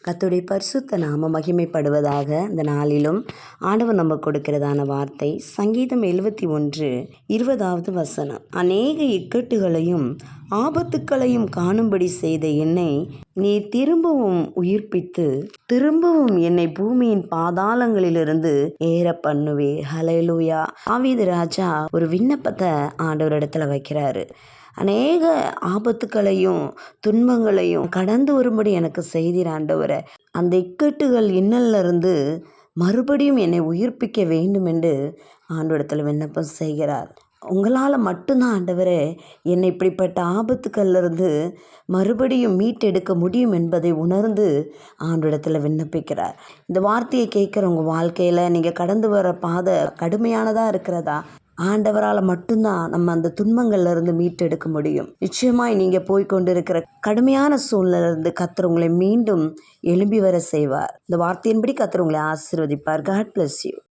கர்த்தருடைய பரிசுத்த நாம மகிமைப்படுவதாக. இந்த நாளிலும் ஆண்டவர் நம்ம கொடுக்கிறதான வார்த்தை சங்கீதம் 71:20 அநேக இக்கட்டுகளையும் ஆபத்துக்களையும் காணும்படி செய்த என்னை நீ திரும்பவும் உயிர்ப்பித்து திரும்பவும் என்னை பூமியின் பாதாளங்களிலிருந்து ஏற பண்ணுவே. ஹல்லேலூயா. தாவீது ராஜா ஒரு விண்ணப்பத்தை ஆண்டவரிடத்துல வைக்கிறாரு. அநேக ஆபத்துக்களையும் துன்பங்களையும் கடந்து வரும்படி எனக்கு செய்தீர் ஆண்டவரே. அந்த இக்கட்டுகள் இன்னல்ல இருந்து மறுபடியும் என்னை உயிர்ப்பிக்க வேண்டும் என்று ஆண்டவரிடத்தில் விண்ணப்பம் செய்கிறார். உங்களால் மட்டும்தான் ஆண்டவரே என்னை இப்படிப்பட்ட ஆபத்துக்கள்ல இருந்து மறுபடியும் மீட்டெடுக்க முடியும் என்பதை உணர்ந்து ஆண்டவரிடத்தில் விண்ணப்பிக்கிறார். இந்த வார்த்தையை கேட்குற உங்கள் வாழ்க்கையில் நீங்கள் கடந்து வர பாதை கடுமையானதாக இருக்கிறதா? ஆண்டவரால் மட்டும்தான் நம்ம அந்த துன்பங்கள்ல இருந்து மீட்டெடுக்க முடியும். நிச்சயமாய் நீங்கள் போய்கொண்டிருக்கிற கடுமையான சூழ்நிலையிலிருந்து கர்த்தர் உங்களை மீண்டும் எழும்பி வர செய்வார். இந்த வார்த்தையின்படி கர்த்தர் உங்களை ஆசீர்வதிப்பார். God bless you.